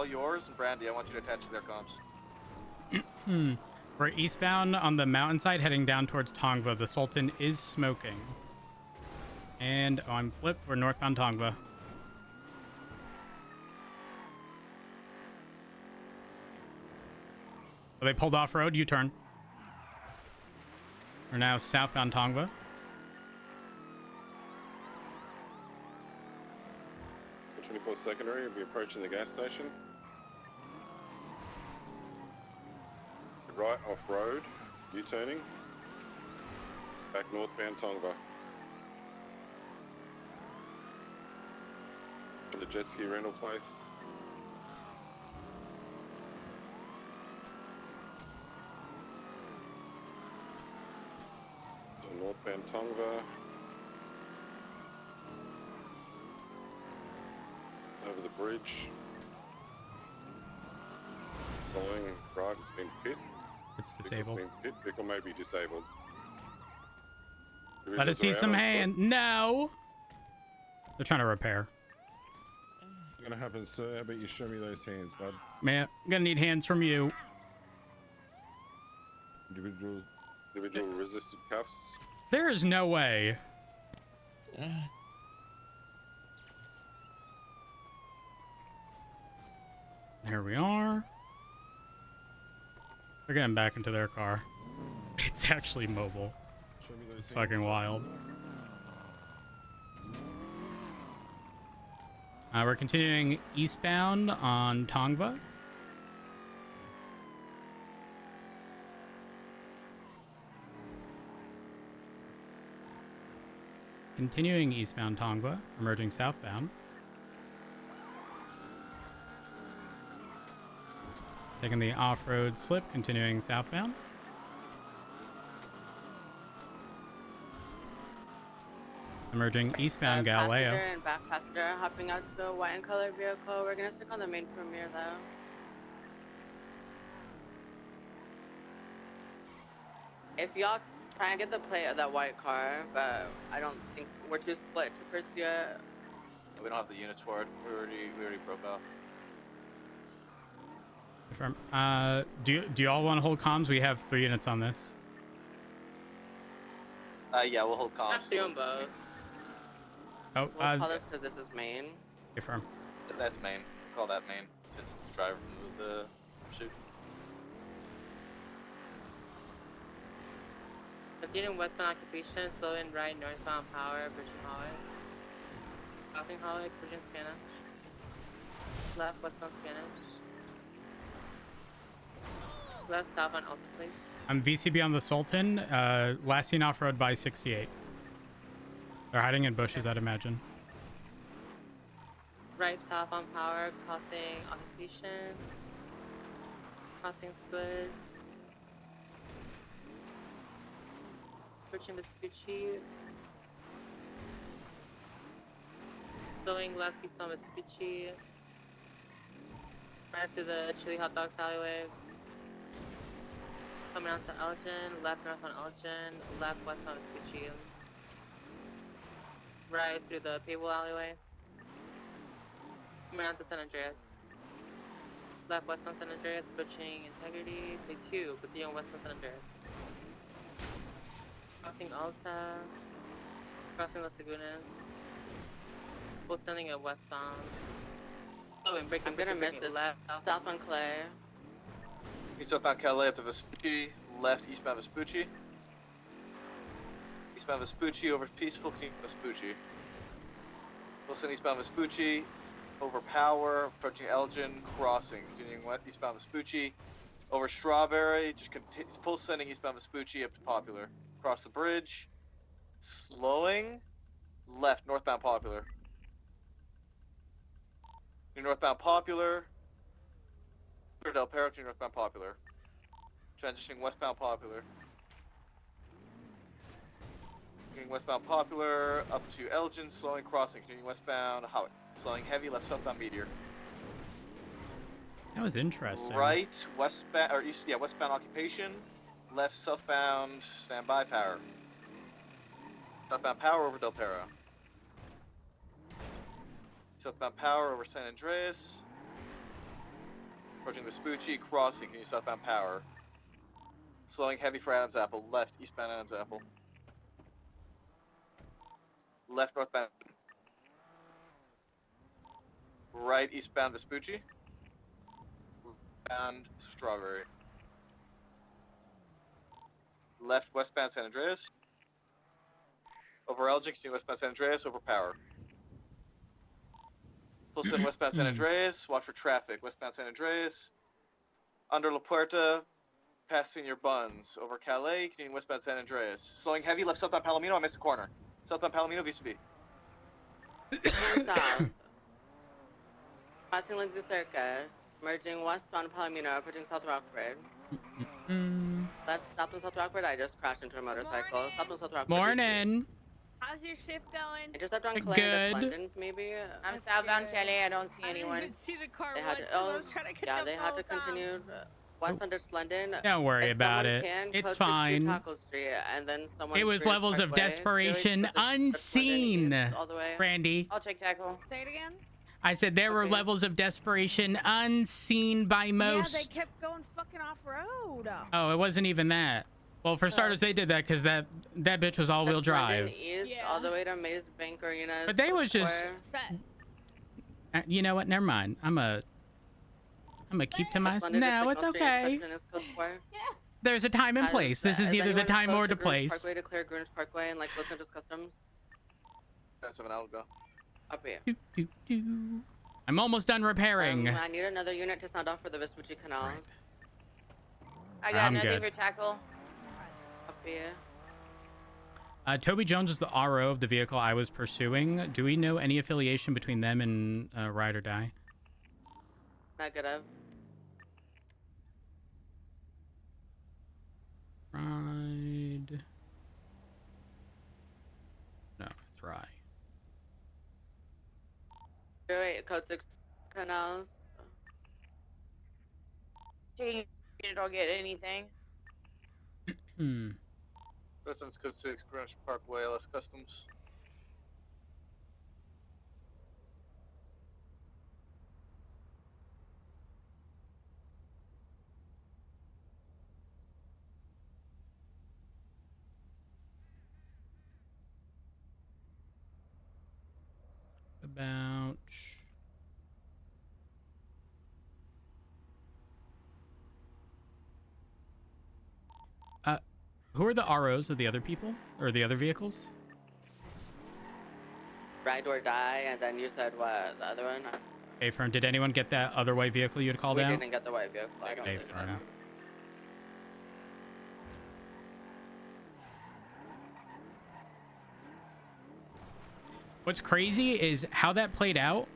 all yours, and Brandy, I want you to attach to their comms. We're eastbound on the mountainside heading down towards Tongva. The Sultan is smoking. And I'm flipped. We're northbound Tongva. So they pulled off road. U-turn. We're now southbound Tongva. The 24th secondary will be approaching the gas station. Right off road, U-turning. Back northbound Tongva. To the jet ski rental place. To northbound Tongva. Over the bridge. Slowing right has been pit. It's disabled. Vehicle may be disabled. Let us see some hand. No! They're trying to repair. What's gonna happen, sir? How about you show me those hands, bud? Man, I'm gonna need hands from you. Individual resistive cuffs. There is no way. Here we are. They're getting back into their car. It's actually mobile. Show me those It's hands, fucking sir. wild. We're continuing eastbound on Tongva. Continuing eastbound Tongva, emerging southbound. Taking the off-road slip, continuing southbound. Emerging eastbound Galileo. Passenger and back passenger hopping out to the white and color vehicle. We're gonna stick on the main premiere though. If y'all try and get the plate of that white car, but I don't think we're too split to pursue it. We don't have the units for it. We already broke off. Confirm. Do y'all want to hold comms? We have 3 units on this. Yeah, we'll hold comms. Have to on both. Oh, We'll call this because this is main. confirm. That's main. Call that main, since it's the driver from the shoot. Continuing westbound occupation, slow in right northbound power, bridging hallway. Crossing hallway, bridging Spanish. Left westbound Spanish. Left stop on Alta Place. I'm VCB on the Sultan. Last seen off-road by 68. They're hiding in bushes, I'd imagine. Right stop on power, crossing occupation. Crossing Swizz. Bridging Vespucci. Going left east on Vespucci. Right through the Chili Hot Dogs alleyway. Coming on to Elgin, left north on Elgin, left west on Vespucci. Right through the Pable alleyway. Coming on to San Andreas. Left west on San Andreas, bridging Integrity. Take 2, continuing west on San Andreas. Crossing Alta. Crossing Las Lagunas. Full sending it westbound. Oh, and breaking, I'm gonna miss this. left. South on Clay. Eastbound Calais up to Vespucci, left eastbound Vespucci. Eastbound Vespucci over Peaceful King Vespucci. Wilson eastbound Vespucci, over Power, approaching Elgin, crossing, continuing west eastbound Vespucci, over Strawberry, just full sending eastbound Vespucci up to Popular. Across the bridge, slowing, left northbound Popular. Northbound Popular. Del Perro to northbound Popular. Transitioning westbound Popular. Continuing westbound Popular up to Elgin, slowing crossing. Continuing westbound Howitt. Slowing heavy left southbound Meteor. That was interesting. Right westbound or east, yeah, westbound Occupation. Left southbound Standby Power. Southbound Power over Del Perro. Southbound Power over San Andreas. Approaching Vespucci, crossing, continue southbound power. Slowing heavy for Adams Apple, left, eastbound Adams Apple. Left, northbound. Right, eastbound Vespucci. Bound Strawberry. Left, westbound San Andreas. Over Elgin, continue westbound San Andreas, over Power. Full send westbound San Andreas, watch for traffic. Westbound San Andreas. Under La Puerta, passing your buns. Over Calais, continuing westbound San Andreas. Slowing heavy, left southbound Palomino, I missed the corner. Southbound Palomino, vis-a-vis. Turn south. Passing Lindsay Circus. Merging westbound Palomino, approaching South Rockford. Left, stopped in South Rockford, I just crashed into a motorcycle. Stopped in South Rockford. Morning. How's your shift going? Intercept on Good. Clarendon, London, maybe? I'm I'm southbound good. Kelly. I don't see I didn't anyone. even see the car They once had to, 'cause I was trying to catch yeah, up they had to both, continue west under London. Don't worry If about someone it. can, It's close to fine. Taco Street, and then someone It was Green levels of Parkway. desperation They always put the unseen, London east all the way. Randy. I'll take tackle. Say it again? I said there were Okay. levels of desperation unseen by most. Yeah, they kept going fucking off-road. Oh, it wasn't even that. Well, for starters, they did that because that bitch was all-wheel That's drive. London east Yeah. all the way to Maze Bank Arena. But they was just- Square. Set. You know what? Never mind. I'm a keep to myself. London to No, it's Signal Street okay. intersection is Coast Square. Yeah. There's a time and place. This is neither the anyone time close or to the Greenwich place. Parkway to clear Greenwich Parkway and like Los Angeles Customs. That's 7 hours ago. Up here. Doo, doo, doo. I'm almost done repairing. I need another unit to sound off for the Vespucci Canal. Right. I got I'm nothing good. for tackle. Up here. Toby Jones was the RO of the vehicle I was pursuing. Do we know any affiliation between them and Ride or Die? Negative. Ride. No, it's Rye. 08 code 6 canals. Taking it, don't get anything. Hmm. Residence Code 6, Greenwich Parkway, LS Customs. About. Who are the ROs of the other people? Or the other vehicles? Ride or die, and then you said what? The other one? A firm. Did anyone get that other white vehicle you had called We out? didn't get the white vehicle. I don't A think firm. so. What's crazy is how that played out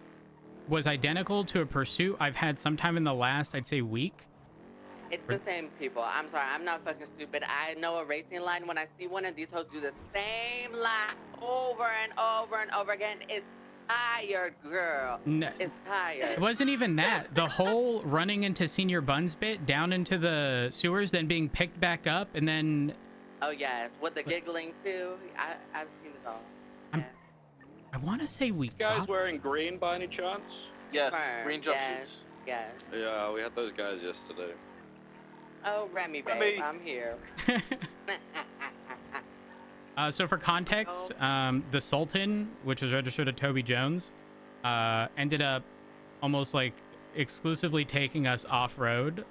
was identical to a pursuit I've had sometime in the last, I'd say, week. It's the same people. I'm sorry, I'm not fucking stupid. I know a racing line. When I see one of these hoes do the same line over and over and over again, it's tired, girl. No, It's it tired. wasn't even that. The whole running into Senior Buns bit, down into the sewers, then being picked back up, and then Oh yes, with the giggling too. I've seen it all. I'm- Yeah. I want to say we Guys got... wearing green by any chance? Yes, Firm, green yes. jumpsuits. Yes. Yeah, we had those guys yesterday. Oh, Remy, babe, Remy. I'm here. So for context, the Sultan, which was registered to Toby Jones, ended up almost like exclusively taking us off-road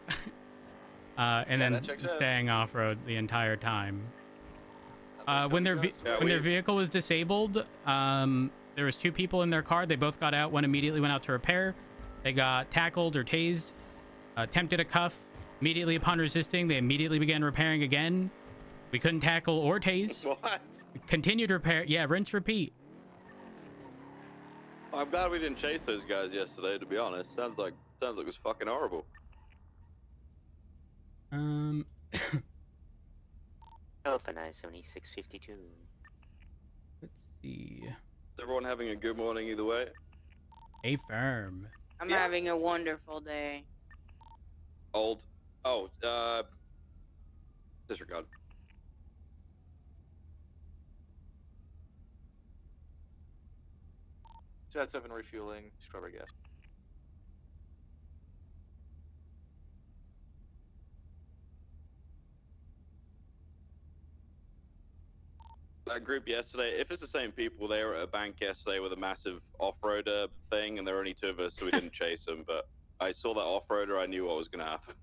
and Yeah, then that checks out. staying off-road the entire time. When their Yeah, when their vehicle was disabled, there was 2 people in their car. They both got out. One immediately went out to repair. They got tackled or tased, attempted a cuff. Immediately upon resisting, they immediately began repairing again. We couldn't tackle or tase. What? Continued repair. Yeah, rinse, repeat. I'm glad we didn't chase those guys yesterday, to be honest. Sounds like it was fucking horrible. Alpha 97652. Let's see. Is everyone having a good morning either way? A firm. I'm Yeah. having a wonderful day. Old. Oh, disregard. Jet 7 refueling, strawberry gas. that group yesterday, if it's the same people, they were at a bank yesterday with a massive off-roader thing, and there were only 2 of us, so we didn't chase them. But I saw that off-roader, I knew what was going to happen.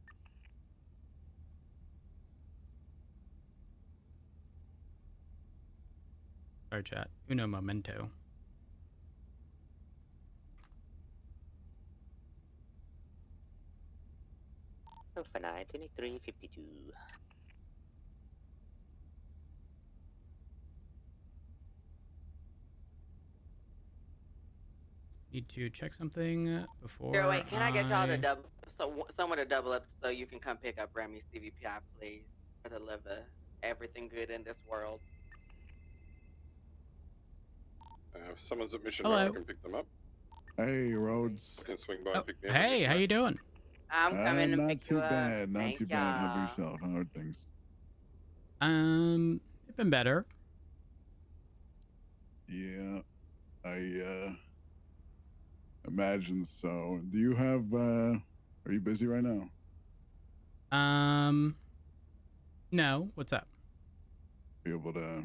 Sorry, chat. Uno momento. Alpha 9, 2352. Need to check something before Girl, wait, can I get y'all to double, someone to double up so you can come pick up Remy's CVPI, please, for the live everything good in this world. If someone's at mission Hello. now, I can pick them up. Hey, Rhodes. I can swing by and pick me up. Hey, how you doing? I'm coming to Not pick too you up. bad. Not Thank too bad. How about y'all. yourself? How are things? It's been better. Yeah, I imagine so. Do you have? Are you busy right now? No. What's up? Be able to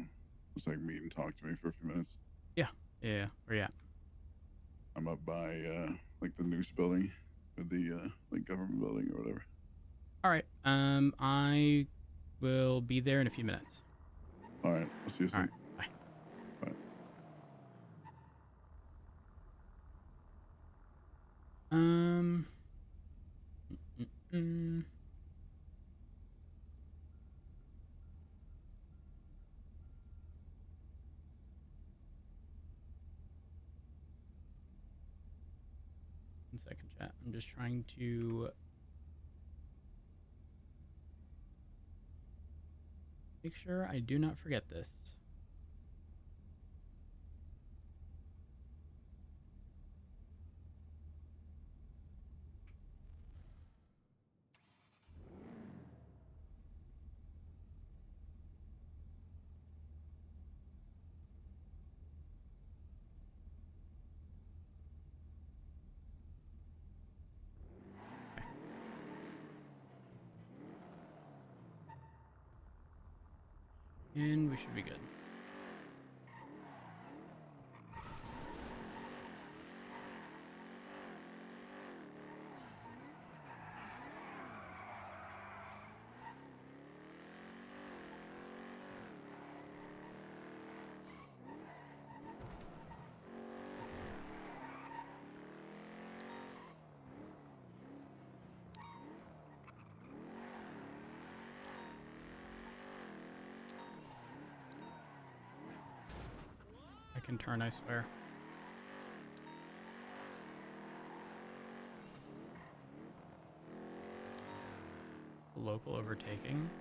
just like meet and talk to me for a few minutes? Yeah. Where you at? I'm up by like the news building, or the like government building or whatever. All right. I will be there in a few minutes. All right. I'll see you soon. All right. Bye. Bye. Mm-mm. One second, chat. I'm just trying to make sure I do not forget this. And we should be good. I can turn, I swear. Local overtaking.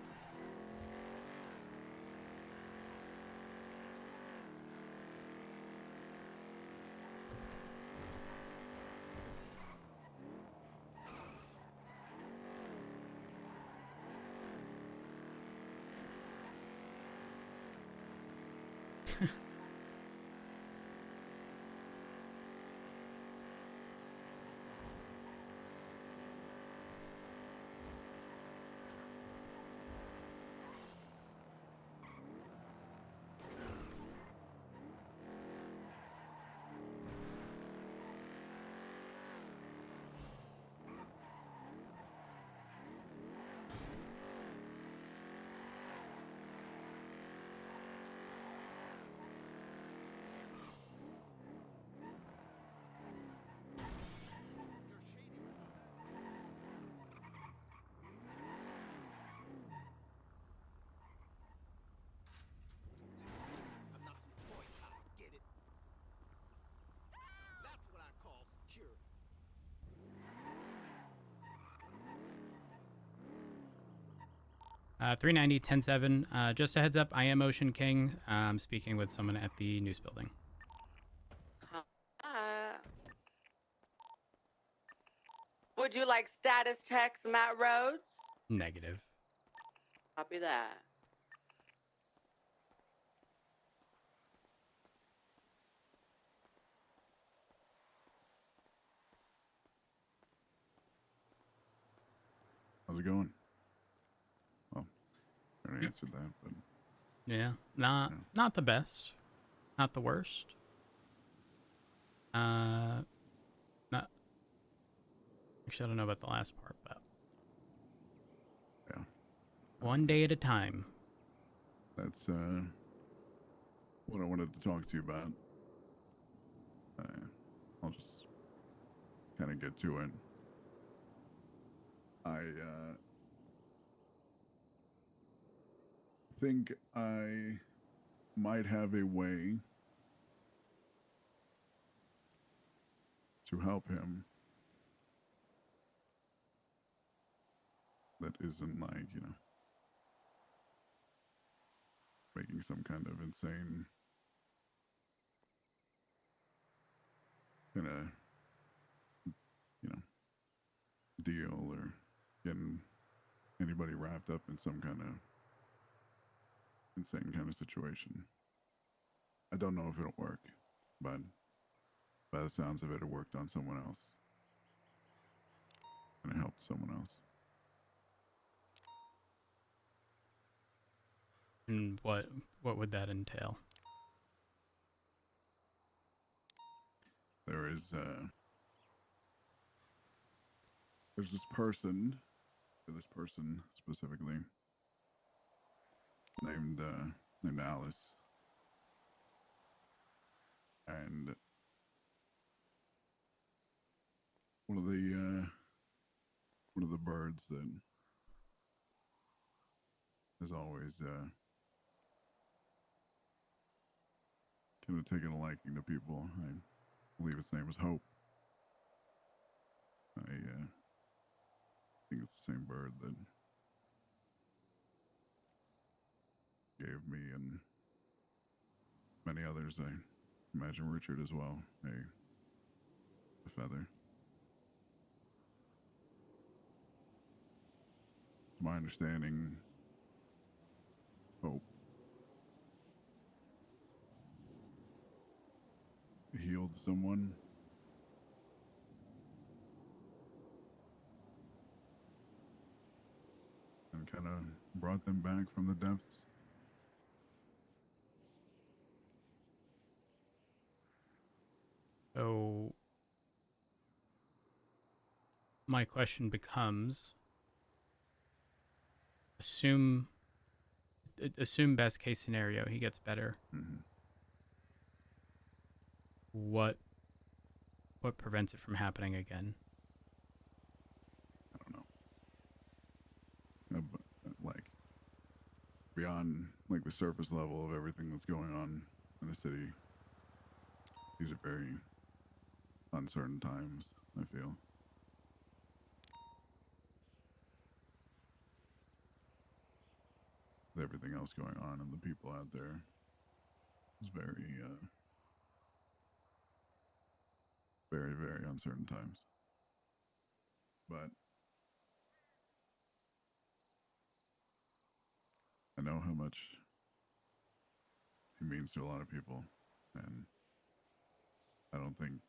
I'm not some toy cop, get it? That's what I call security. 390, 10-7. Just a heads up, I am Ocean King. I'm speaking with someone at the news building. Would you like status checks, Matt Rhodes? Negative. Copy that. How's it going? Well, I already answered that, but Yeah, not the best, not the worst. Not actually, I don't know about the last part, but Yeah. one day at a time. That's what I wanted to talk to you about. I'll just kind of get to it. I think I might have a way to help him that isn't like, making some kind of insane kind of, deal or getting anybody wrapped up in some kind of insane kind of situation. I don't know if it'll work, but by the sounds of it, it worked on someone else. And it helped someone else. And what would that entail? There's this person specifically named Alice, and one of the birds that has always kind of taken a liking to people. I believe its name was Hope. I think it's the same bird that gave me and many others, I imagine Richard as well, a feather. To my understanding, Hope healed someone. And kind of brought them back from the depths. So my question becomes, assume best case scenario, he gets better. Mm-hmm. What prevents it from happening again? I don't know. Like, beyond like the surface level of everything that's going on in the city, these are very uncertain times, I feel. With everything else going on and the people out there, it's very, very, very uncertain times. But I know how much he means to a lot of people, and I don't think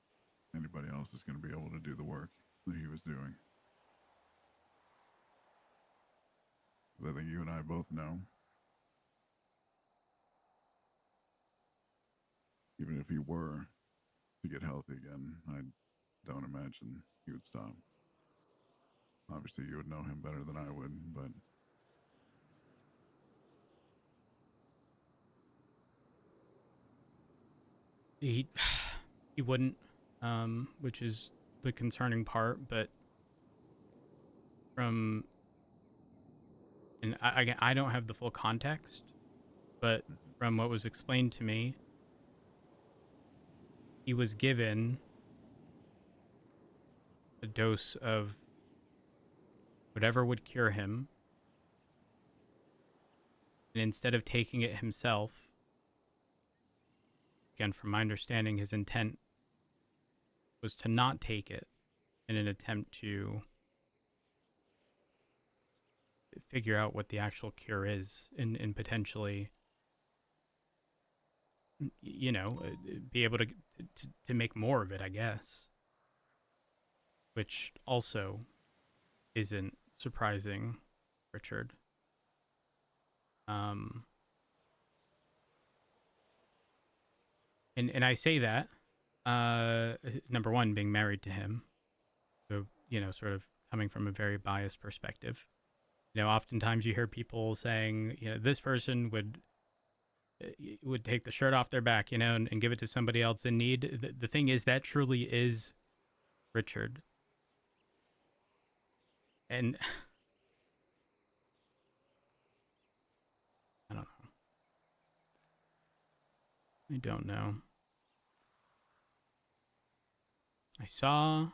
anybody else is going to be able to do the work that he was doing. I think you and I both know, even if he were to get healthy again, I don't imagine he would stop. Obviously, you would know him better than I would, but He wouldn't, which is the concerning part. But and I don't have the full context, but from what was explained to me, he was given a dose of whatever would cure him, and instead of taking it himself, again, from my understanding, his intent was to not take it in an attempt to figure out what the actual cure is and potentially, be able to make more of it, I guess. Which also isn't surprising, Richard. And I say that, number one, being married to him, so, you know, sort of coming from a very biased perspective. You know, oftentimes you hear people saying, you know, this person would take the shirt off their back, you know, and give it to somebody else in need. The thing is, that truly is Richard. And I don't know. I don't know. I saw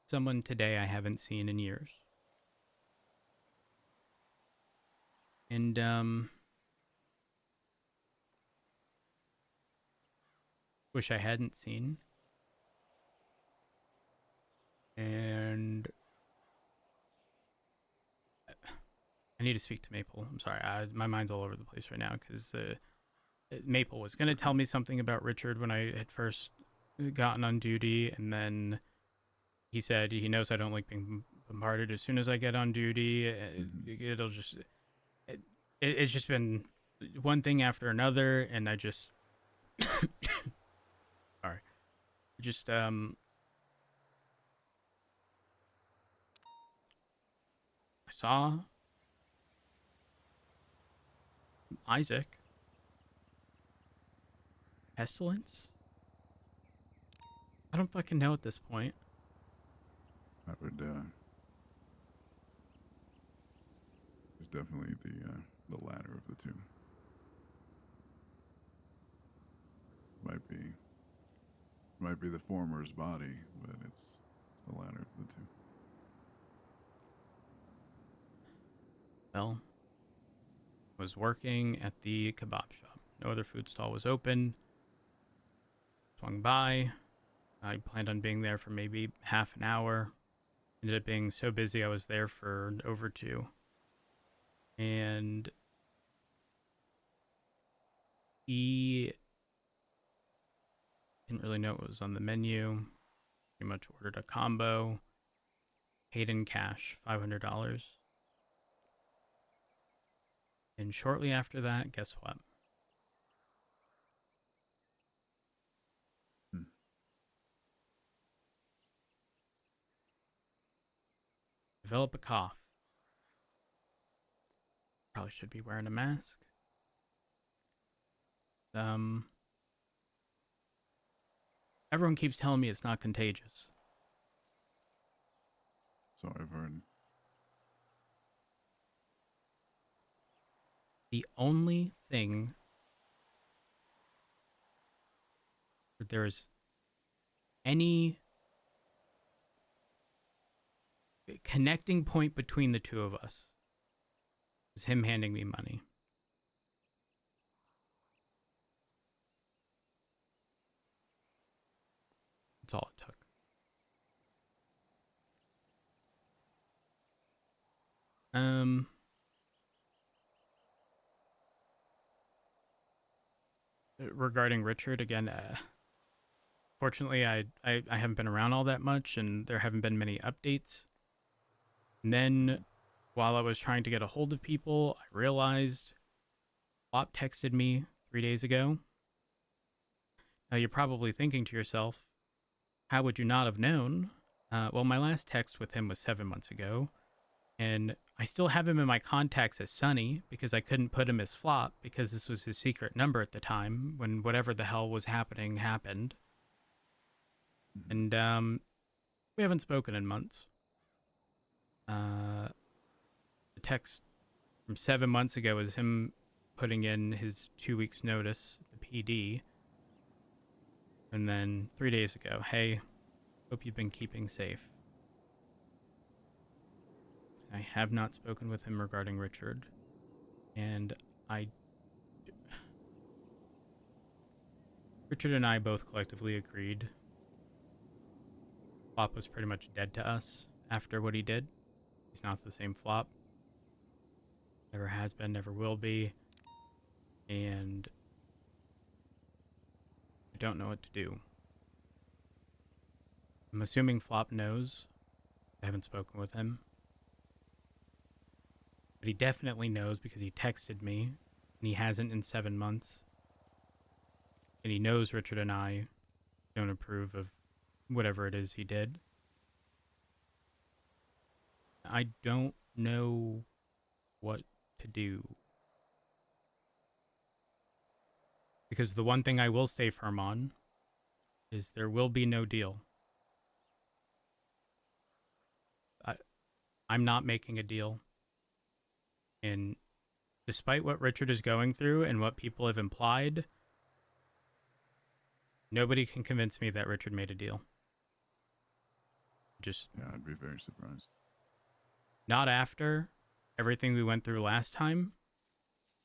someone today I haven't seen in years. And, wish I hadn't seen. And I need to speak to Maple. I'm sorry. My mind's all over the place right now because Maple was going to tell me something about Richard when I had first gotten on duty, and then he said he knows I don't like being bombarded as soon as I get on duty. It'll just... It's just been one thing after another, and I just... sorry. Just, I saw Isaac. Pestilence? I don't fucking know at this point. I would, it's definitely the latter of the two. Might be the former's body, but it's the latter of the two. Well, was working at the kebab shop. No other food stall was open. Swung by. I planned on being there for maybe half an hour. Ended up being so busy I was there for over 2. And he didn't really know what was on the menu. Pretty much ordered a combo. Paid in cash, $500. And shortly after that, guess what? Develop a cough. Probably should be wearing a mask. Everyone keeps telling me it's not contagious. So I've heard. The only thing that there is any connecting point between the two of us is him handing me money. That's all it took. Regarding Richard, again, fortunately, I haven't been around all that much, and there haven't been many updates. And then, while I was trying to get a hold of people, I realized Flop texted me 3 days ago. Now, you're probably thinking to yourself, how would you not have known? Well, my last text with him was 7 months ago, and I still have him in my contacts as Sonny because I couldn't put him as Flop because this was his secret number at the time when whatever the hell was happening happened. And we haven't spoken in months. The text from 7 months ago is him putting in his 2 weeks notice at the PD. And then 3 days ago, hey, hope you've been keeping safe. I have not spoken with him regarding Richard. And Richard and I both collectively agreed Flop was pretty much dead to us after what he did. He's not the same Flop. Never has been, never will be. And I don't know what to do. I'm assuming Flop knows. I haven't spoken with him. But he definitely knows because he texted me. And he hasn't in 7 months. and he knows Richard and I don't approve of whatever it is he did. I don't know what to do. Because the one thing I will stay firm on is there will be no deal. I'm not making a deal. And despite what Richard is going through and what people have implied, nobody can convince me that Richard made a deal. Just Yeah, I'd be very surprised. not after everything we went through last time.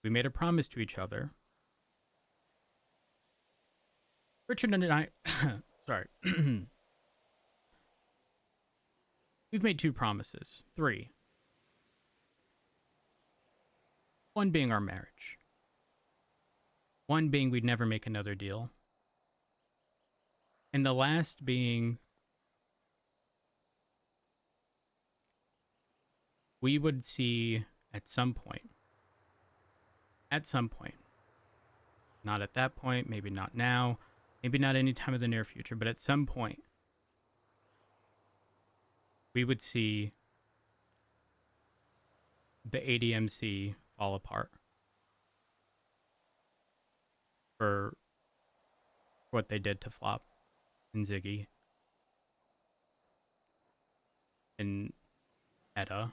We made a promise to each other. Richard and I, sorry. We've made 2 promises. 3. One being our marriage. One being we'd never make another deal. And the last being we would see at some point, not at that point, maybe not now, maybe not any time in the near future, but at some point, we would see the ADMC fall apart for what they did to Flop and Ziggy and Etta.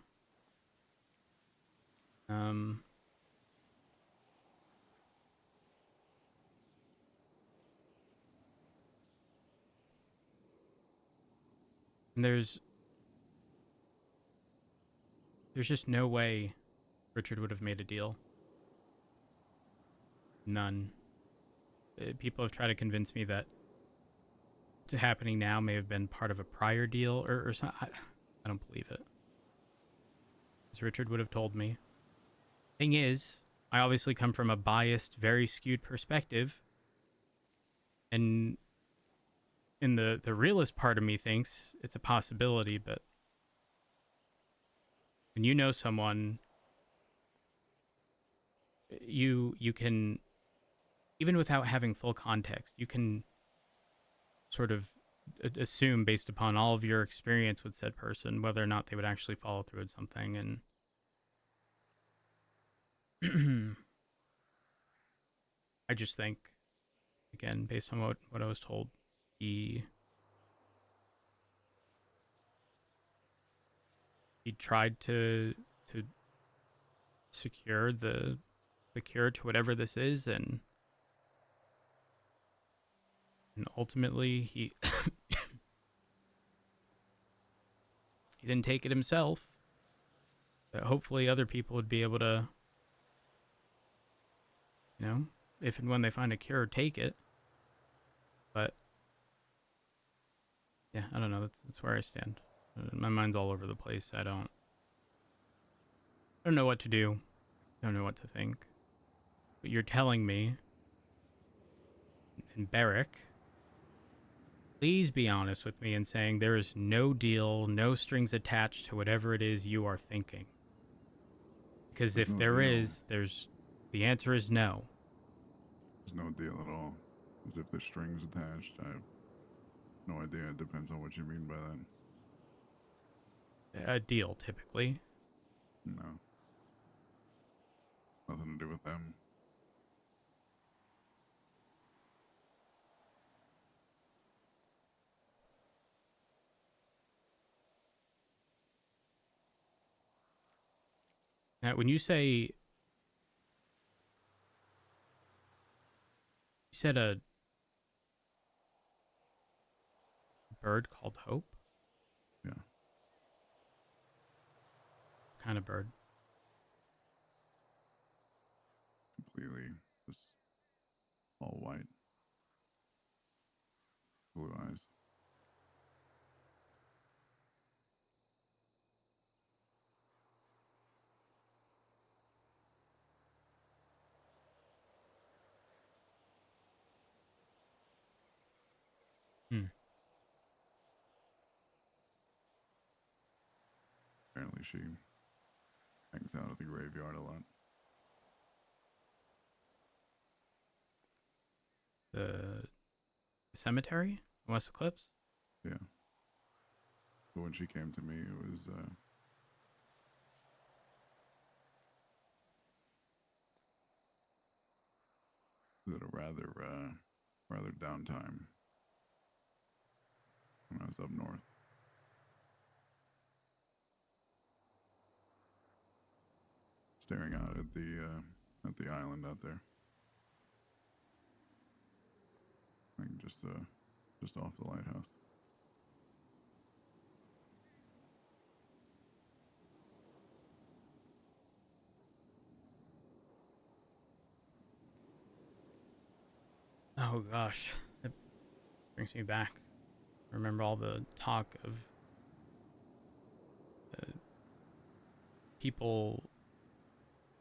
And there's just no way Richard would have made a deal. None. People have tried to convince me that what's happening now may have been part of a prior deal or something. I don't believe it. As Richard would have told me. Thing is, I obviously come from a biased, very skewed perspective. And in the realist part of me thinks it's a possibility, but when you know someone, you can, even without having full context, you can sort of assume based upon all of your experience with said person whether or not they would actually follow through with something. And I just think, again, based on what I was told, he tried to secure the cure to whatever this is, and ultimately he he didn't take it himself, but hopefully other people would be able to, you know, if and when they find a cure, take it. But yeah, I don't know, that's where I stand. My mind's all over the place. I don't know what to do. Don't know what to think. But you're telling me, and Barrick, please be honest with me in saying there is no deal, no strings attached to whatever it is you are thinking. Because if there is, the answer is no. There's no deal at all. As if there's strings attached. I have no idea. It depends on what you mean by that. A deal, typically. No. Nothing to do with them. Now, when you say, you said a bird called Hope? Yeah. What kind of bird? Completely just all white. Blue eyes. Apparently she hangs out at the graveyard a lot. the cemetery in West Eclipse. Yeah. But when she came to me, it was at a rather downtime when I was up north. Staring out at the island out there. Like just off the lighthouse. Oh gosh, it brings me back. I remember all the talk of people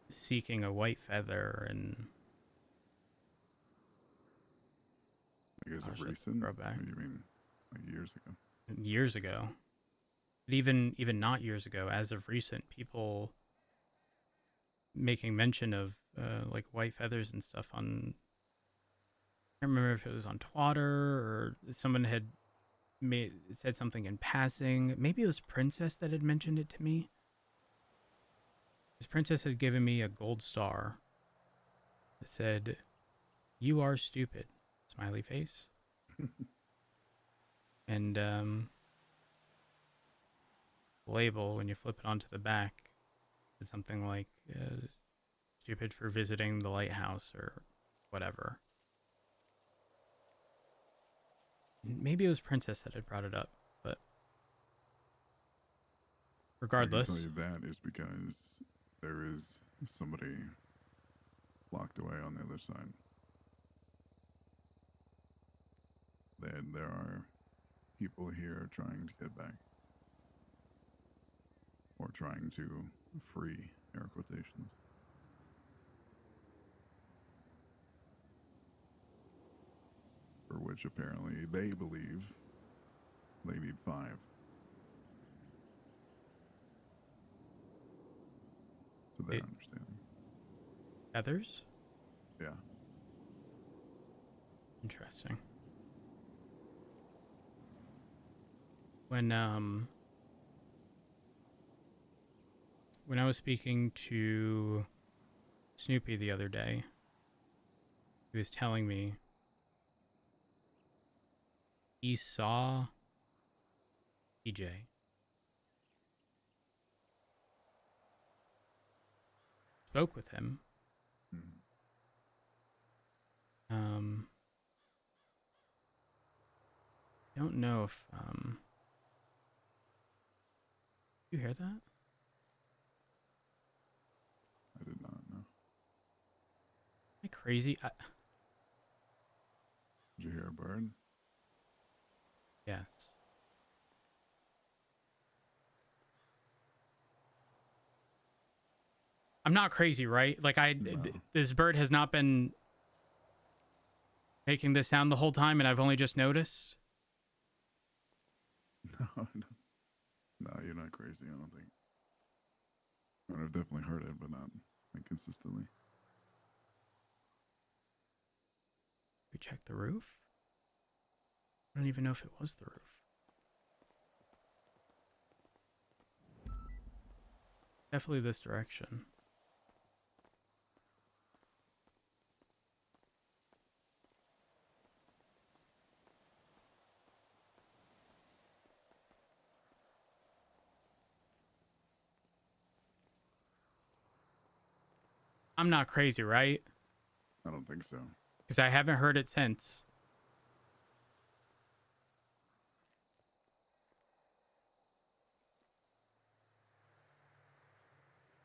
seeking a white feather and I guess gosh, a that's a recent. throwback. What do you mean, like years ago? Years ago. But even not years ago, as of recent, people making mention of like white feathers and stuff on. I can't remember if it was on Twitter or someone had said something in passing. Maybe it was Princess that had mentioned it to me. This Princess had given me a gold star that said, "You are stupid," smiley face. And label, when you flip it onto the back, is something like stupid for visiting the lighthouse or whatever. Maybe it was Princess that had brought it up, but regardless. I can tell you that is because there is somebody locked away on the other side. There are people here trying to get back. Or trying to free, air quotations. For which apparently they believe they need 5. To their understanding. Feathers? Yeah. Interesting. When I was speaking to Snoopy the other day, he was telling me he saw PJ. Spoke with him. I don't know if you hear that? I did not know. Am I crazy? Did you hear a bird? Yes. I'm not crazy, right? Like No. This bird has not been making this sound the whole time, and I've only just noticed. No, you're not crazy. I don't think. I've definitely heard it, but not consistently. We check the roof. I don't even know if it was the roof. Definitely this direction. I'm not crazy, right? I don't think so. Because I haven't heard it since.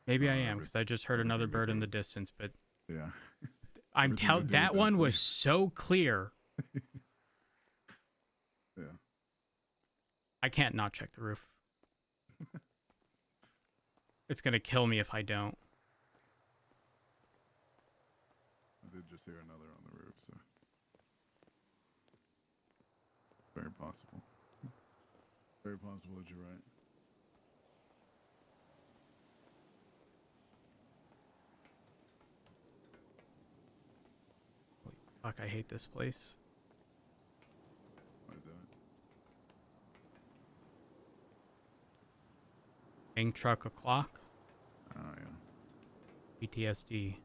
Maybe I am, because I just heard another bird in the distance, but yeah. I'm telling that one was so clear. Yeah. I can't not check the roof. It's gonna kill me if I don't. I did just hear another on the roof, so very possible. Very possible that you're right. Fuck, I hate this place. Why is that? Bank truck o'clock. Oh, yeah. PTSD.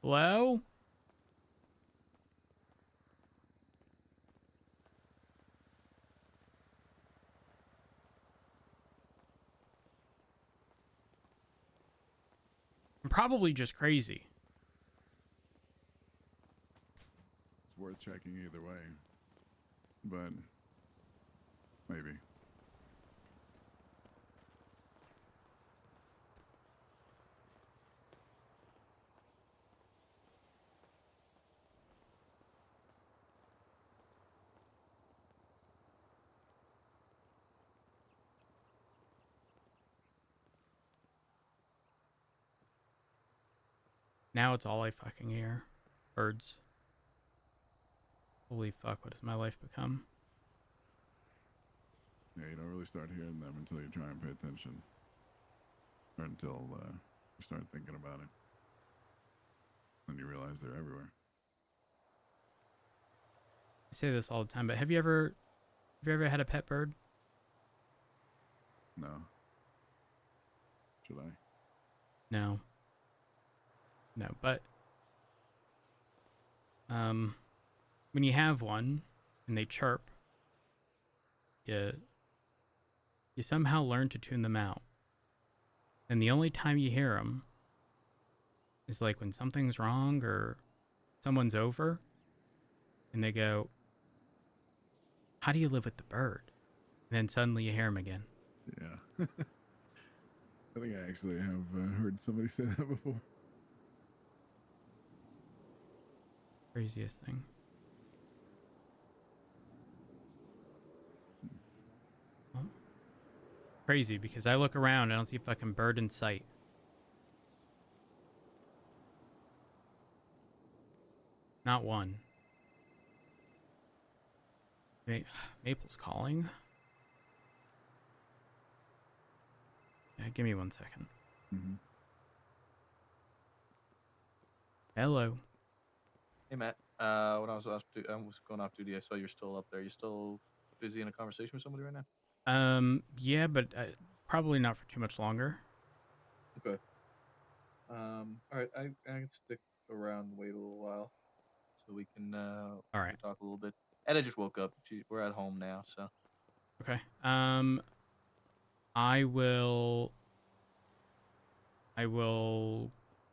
Hello? I'm probably just crazy. It's worth checking either way. But maybe. Now it's all I fucking hear. Birds. Holy fuck, what has my life become? Yeah, you don't really start hearing them until you try and pay attention. Or until you start thinking about it. Then you realize they're everywhere. I say this all the time, but have you ever had a pet bird? No. Should I? No. No, but when you have one and they chirp, you somehow learn to tune them out. And the only time you hear them is like when something's wrong or someone's over and they go, "How do you live with the bird?" And then suddenly you hear them again. Yeah. I think I actually have heard somebody say that before. Craziest thing. Well, crazy because I look around, I don't see a fucking bird in sight. Not one. Maple's calling. Yeah, give me 1 second. Mm-hmm. Hello. Hey Matt, when I was going off duty, I saw you're still up there. You still busy in a conversation with somebody right now? Yeah, but probably not for too much longer. Okay. All right. I can stick around and wait a little while so we can All right. talk a little bit. Etta just woke up. We're at home now, so Okay. I will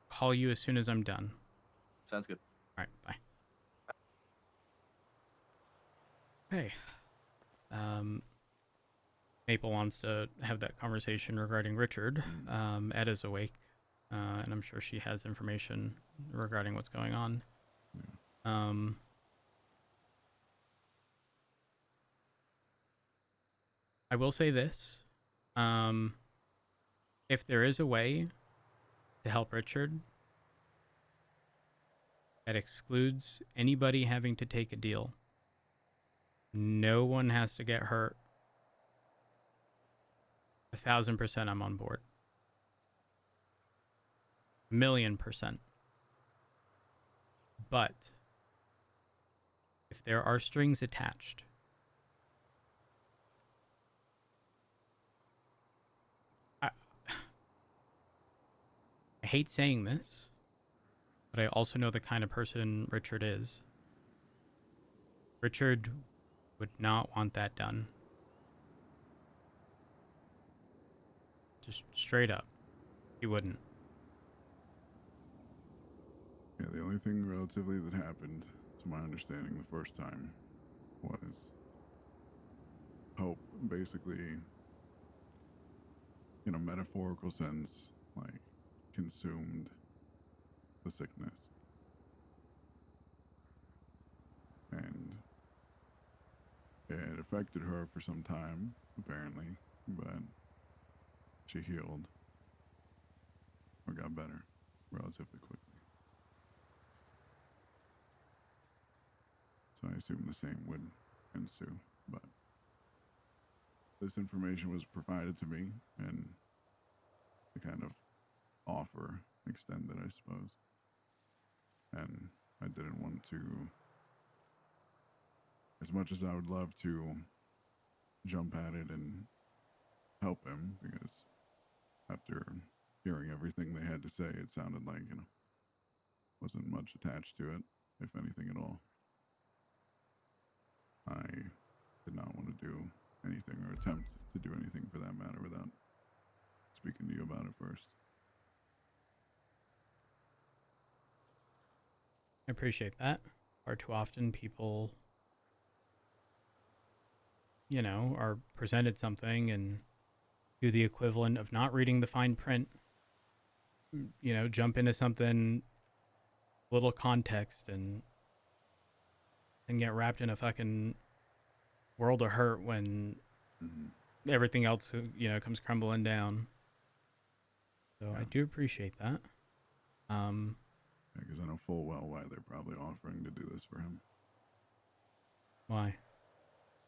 call you as soon as I'm done. sounds good. All right. Bye. Okay. Maple wants to have that conversation regarding Richard. Edda's awake, and I'm sure she has information regarding what's going on. I will say this. If there is a way to help Richard that excludes anybody having to take a deal, no one has to get hurt, 1,000% I'm on board. 1,000,000%. But if there are strings attached, I hate saying this, but I also know the kind of person Richard is. Richard would not want that done. Just straight up. He wouldn't. Yeah, the only thing relatively that happened, to my understanding, the first time was Hope basically, in a metaphorical sense, like, consumed the sickness. And it affected her for some time, apparently, but she healed or got better relatively quickly. So I assume the same would ensue. But this information was provided to me, and the kind of offer extended, I suppose. And I didn't want to, as much as I would love to jump at it and help him, because after hearing everything they had to say, it sounded like, wasn't much attached to it, if anything at all. I did not want to do anything or attempt to do anything for that matter without speaking to you about it first. I appreciate that. Far too often people, are presented something and do the equivalent of not reading the fine print, jump into something, little context, and get wrapped in a fucking world of hurt when everything else, comes crumbling down. So I do appreciate that. Because I know full well why they're probably offering to do this for him. Why?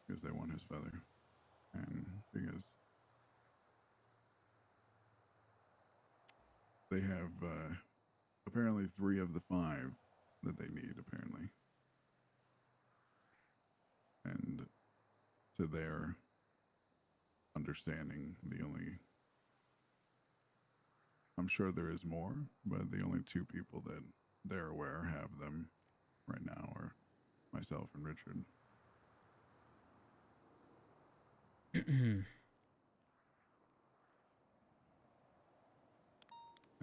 Because they want his feather. And because they have apparently 3 of the 5 that they need, apparently. And to their understanding, I'm sure there is more, but the only 2 people that they're aware have them right now are myself and Richard. And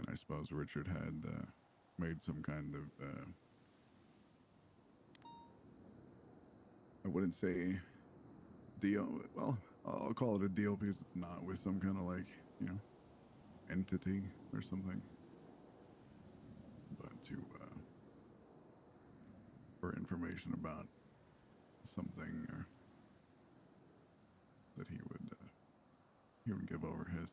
I suppose Richard had made some kind of, I wouldn't say deal, well, I'll call it a deal because it's not, with some kind of entity or something. But for information about something or that he would give over his.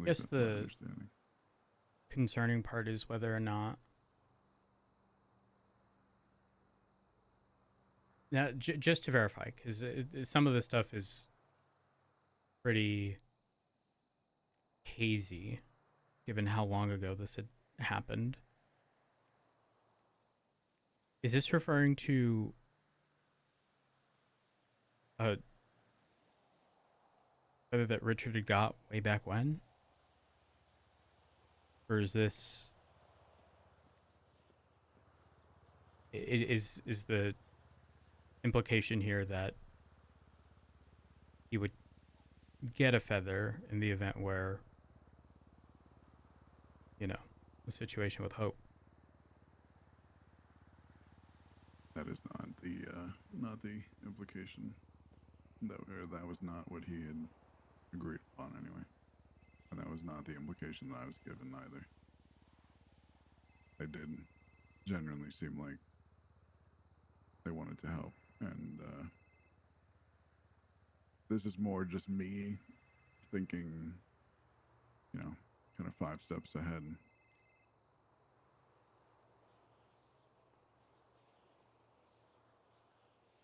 At least Guess that's my the understanding. concerning part is whether or not. Now, just to verify, because some of the stuff is pretty hazy, given how long ago this had happened. Is this referring to a feather that Richard had got way back when? Or is this... Is the implication here that he would get a feather in the event where, the situation with Hope? That is not the implication. That was not what he had agreed upon anyway. And that was not the implication that I was given either. They did genuinely seem like they wanted to help. And this is more just me thinking, kind of 5 steps ahead.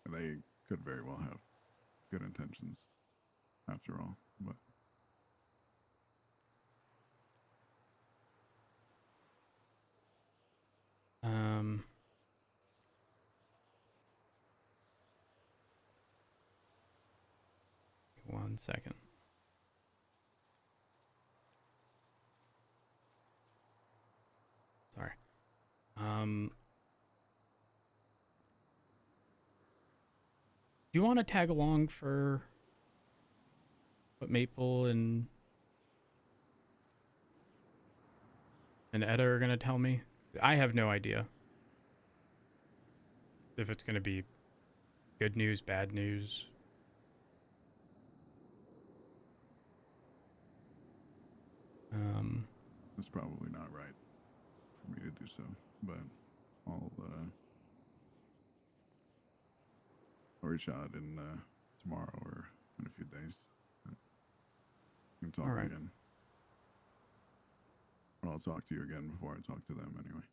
And they could very well have good intentions after all, but one second. Sorry. Do you want to tag along for what Maple and Etta are going to tell me? I have no idea if it's going to be good news, bad news. it's probably not right for me to do so, but I'll reach out in tomorrow or in a few days. We can talk All right. again. Or I'll talk to you again before I talk to them anyway.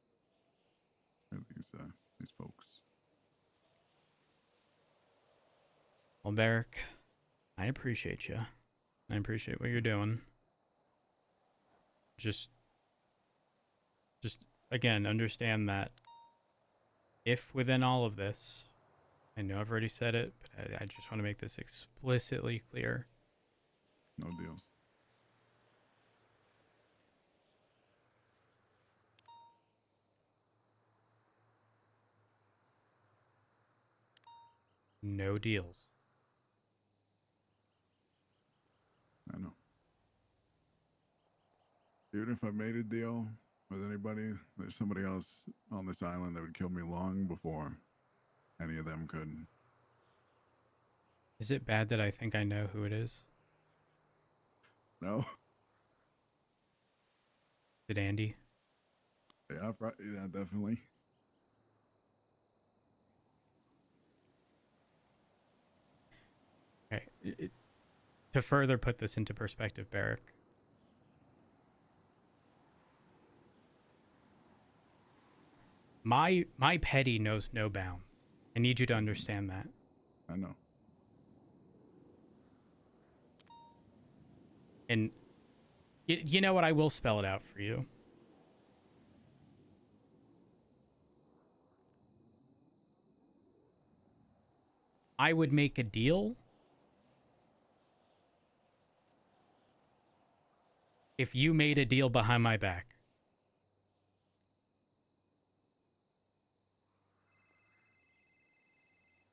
these folks. Well, Barrick, I appreciate you. I appreciate what you're doing. Just again, understand that if within all of this, I know I've already said it, but I just want to make this explicitly clear. No deals. No deals. I know. Even if I made a deal with anybody, there's somebody else on this island that would kill me long before any of them could. Is it bad that I think I know who it is? No? Is it Andy? Yeah, yeah, definitely. Okay. To further put this into perspective, Barrick, my petty knows no bounds. I need you to understand that. I know. And you know what? I will spell it out for you. I would make a deal if you made a deal behind my back.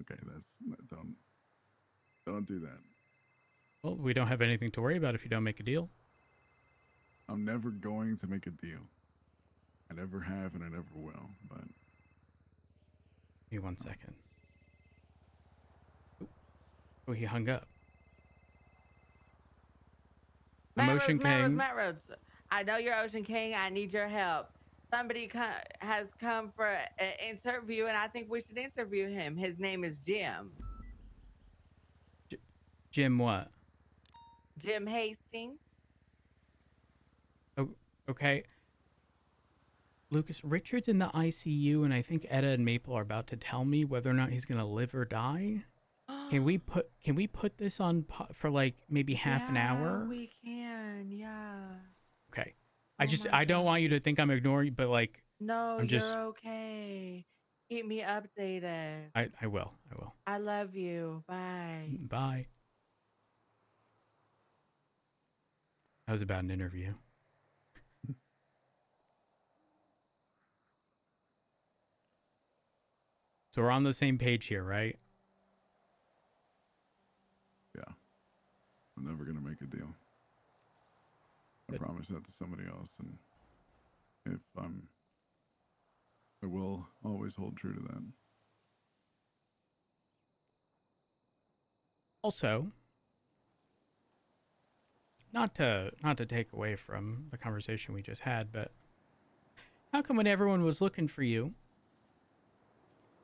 Okay, don't do that. Well, we don't have anything to worry about if you don't make a deal. I'm never going to make a deal. I never have and I never will, but... Give me 1 second. Oh, he hung up. Emotion King. Matt Rhodes, I know you're Ocean King. I need your help. Somebody has come for an interview, and I think we should interview him. His name is Jim. Jim what? Jim Hastings. Oh, okay. Lucas, Richard's in the ICU, and I think Etta and Maple are about to tell me whether or not he's gonna live or die. Can we put this on for like maybe half an hour? We can, yeah. Okay. Oh I don't want you to think I'm ignoring, but like No, I'm just... you're okay. Keep me updated. I will. I love you. Bye. Bye. That was about an interview. So we're on the same page here, right? Yeah. I'm never going to make a deal. I promise that to somebody else, and I will always hold true to that. Also, not to take away from the conversation we just had, but how come when everyone was looking for you,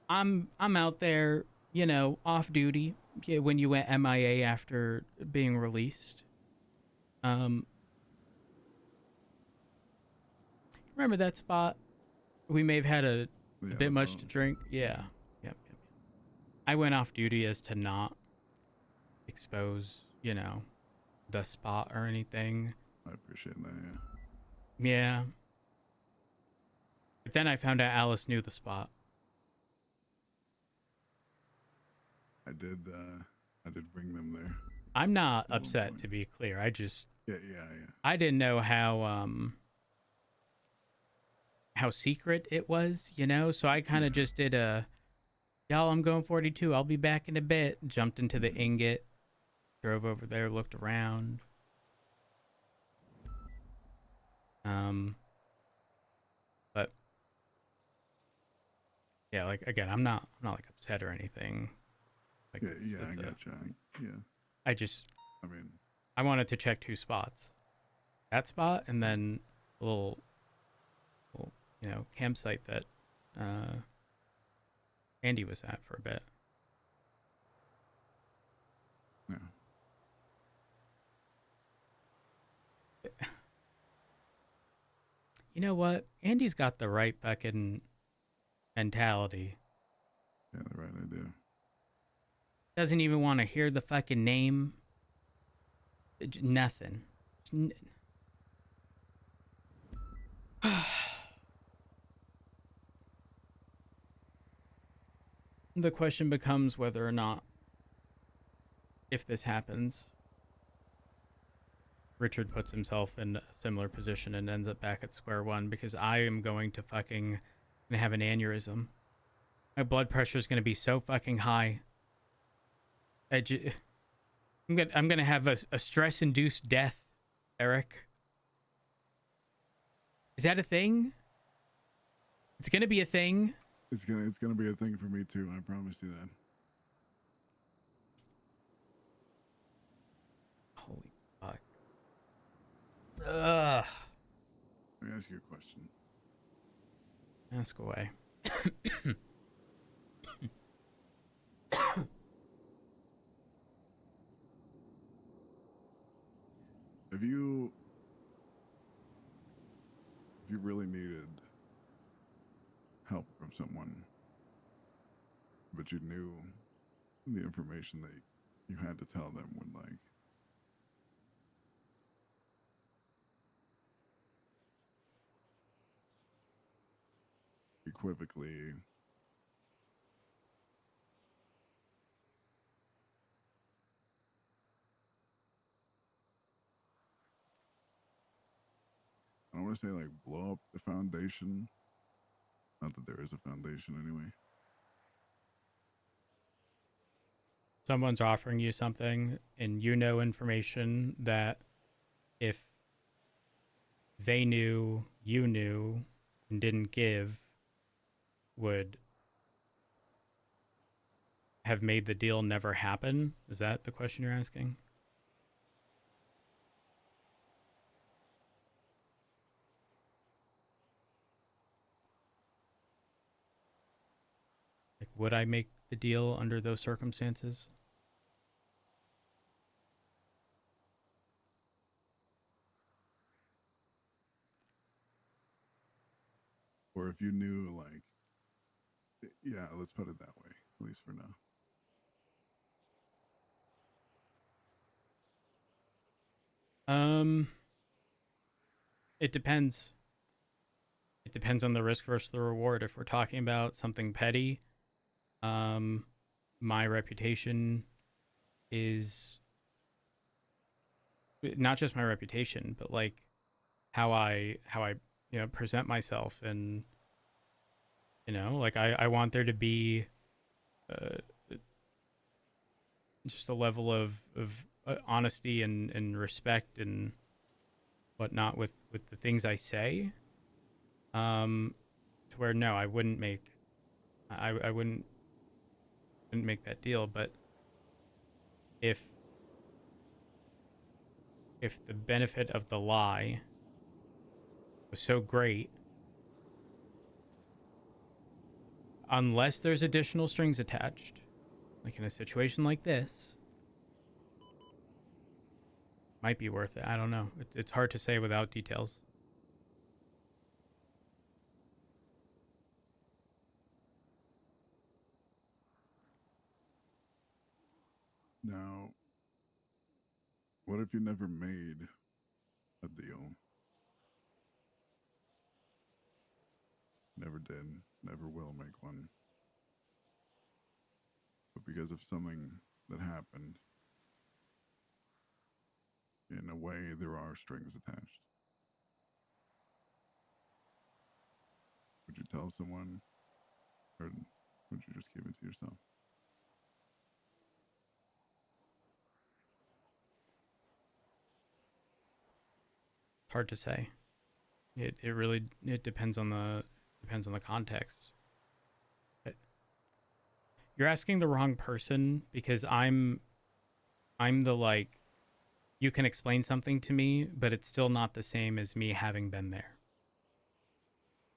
I'm out there, you know, off duty when you went MIA after being released? Remember that spot? We may have had a bit much to drink. Yeah. Yep. I went off duty as to not expose, you know, the spot or anything. I appreciate that, yeah. Yeah. But then I found out Alice knew the spot. I did bring them there. I'm not upset, to be clear. I just... Yeah. I didn't know how secret it was, you know? So I kind of just did y'all, I'm going 42. I'll be back in a bit. Jumped into the ingot. Drove over there, looked around. But yeah, like again, I'm not like upset or anything. Like, yeah, I gotcha. Yeah. I mean, I wanted to check 2 spots. That spot and then a little, you know, campsite that Andy was at for a bit. Yeah. You know what? Andy's got the right fucking mentality. Yeah, the right idea. Doesn't even want to hear the fucking name. Nothing. The question becomes whether or not, if this happens, Richard puts himself in a similar position and ends up back at square one, because I am going to fucking have an aneurysm. My blood pressure is going to be so fucking high. I'm gonna have a stress-induced death, Eric. Is that a thing? It's gonna be a thing. It's gonna be a thing for me too. I promise you that. Holy fuck. Ugh. Let me ask you a question. Ask away. If you really needed help from someone, but you knew the information that you had to tell them would like equivocally I don't want to say like blow up the foundation. Not that there is a foundation anyway. Someone's offering you something and you know information that if they knew, you knew, and didn't give, would have made the deal never happen? Is that the question you're asking? Like, would I make the deal under those circumstances? Or if you knew like yeah, let's put it that way, at least for now. It depends. It depends on the risk versus the reward. If we're talking about something petty, my reputation is not just my reputation, but like how I present myself, and like I want there to be just a level of honesty and respect and whatnot with the things I say, to where no, I wouldn't make I wouldn't make that deal. But if the benefit of the lie was so great, unless there's additional strings attached, like in a situation like this, might be worth it. I don't know. It's hard to say without details. Now, what if you never made a deal? Never did, never will make one. But because of something that happened, in a way, there are strings attached. Would you tell someone, or would you just keep it to yourself? Hard to say. It really depends on the context. You're asking the wrong person, because I'm the like, you can explain something to me, but it's still not the same as me having been there.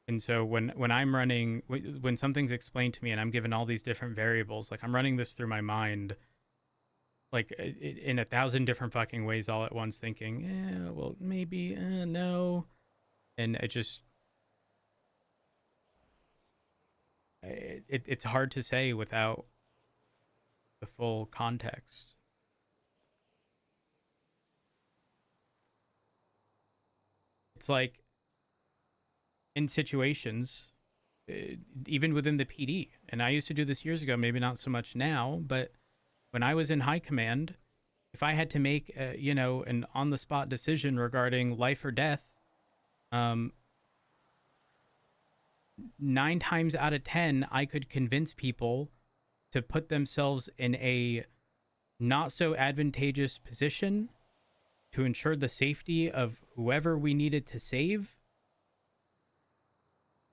And so when I'm running, when something's explained to me and I'm given all these different variables, like I'm running this through my mind, like in 1,000 different fucking ways all at once, thinking, yeah, well, maybe, no. And it just, it's hard to say without the full context. It's like in situations, even within the PD, and I used to do this years ago, maybe not so much now, but when I was in high command, if I had to make, an on-the-spot decision regarding life or death, 9 times out of 10, I could convince people to put themselves in a not so advantageous position to ensure the safety of whoever we needed to save.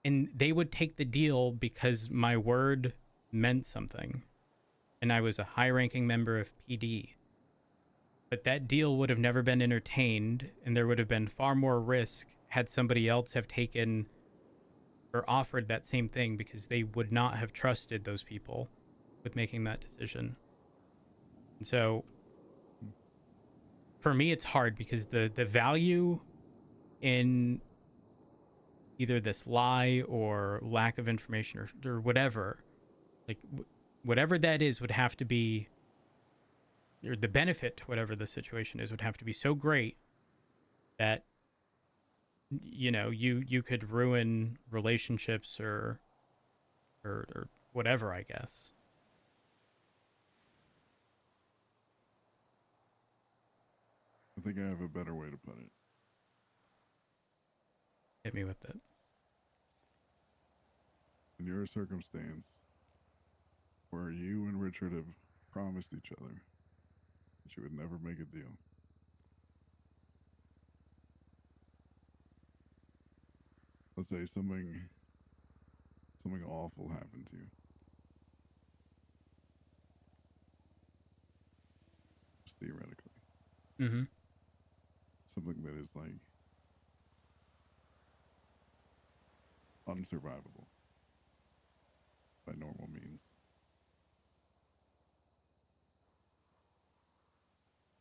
And they would take the deal because my word meant something. And I was a high-ranking member of PD. But that deal would have never been entertained, and there would have been far more risk had somebody else have taken or offered that same thing, because they would not have trusted those people with making that decision. And so for me, it's hard because the value in either this lie or lack of information or whatever, like whatever that is, would have to be, or the benefit, whatever the situation is, would have to be so great that you could ruin relationships or whatever, I guess. I think I have a better way to put it. Hit me with it. In your circumstance, where you and Richard have promised each other that you would never make a deal, let's say something awful happened to you. Just theoretically. Mm-hmm. Something that is like unsurvivable by normal means.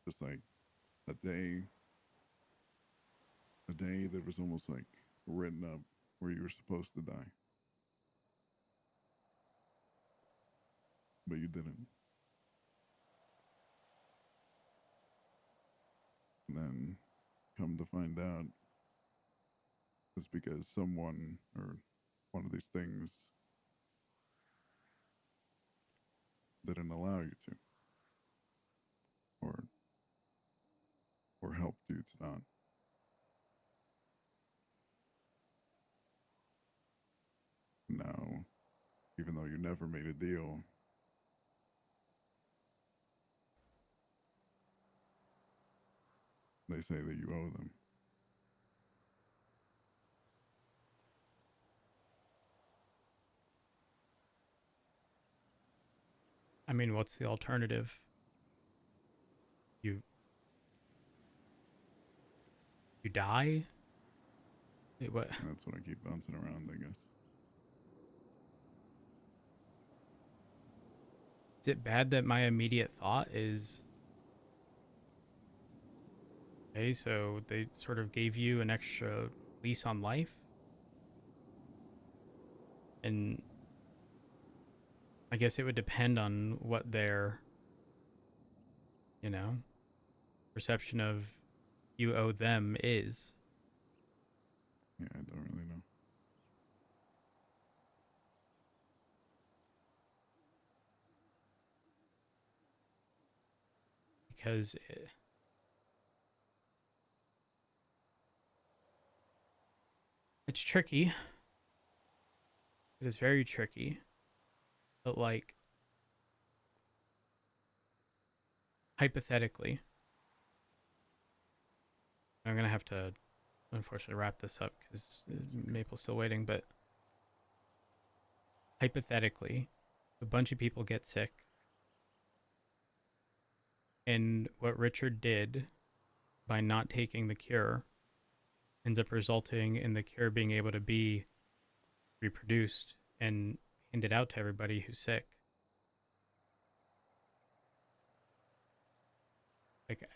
Just like a day that was almost like written up where you were supposed to die. But you didn't. And then come to find out it's because someone or one of these things didn't allow you to. Or helped you to not. Now, even though you never made a deal, they say that you owe them. I mean, what's the alternative? You die? Wait, what? That's what I keep bouncing around, I guess. Is it bad that my immediate thought is, okay, so they sort of gave you an extra lease on life? And I guess it would depend on what their, perception of you owe them is. Yeah, I don't really know. Because it's tricky. It is very tricky. But, like, hypothetically, I'm going to have to, unfortunately, wrap this up because Maple's still waiting. But hypothetically, a bunch of people get sick. And what Richard did by not taking the cure ends up resulting in the cure being able to be reproduced and handed out to everybody who's sick. Like,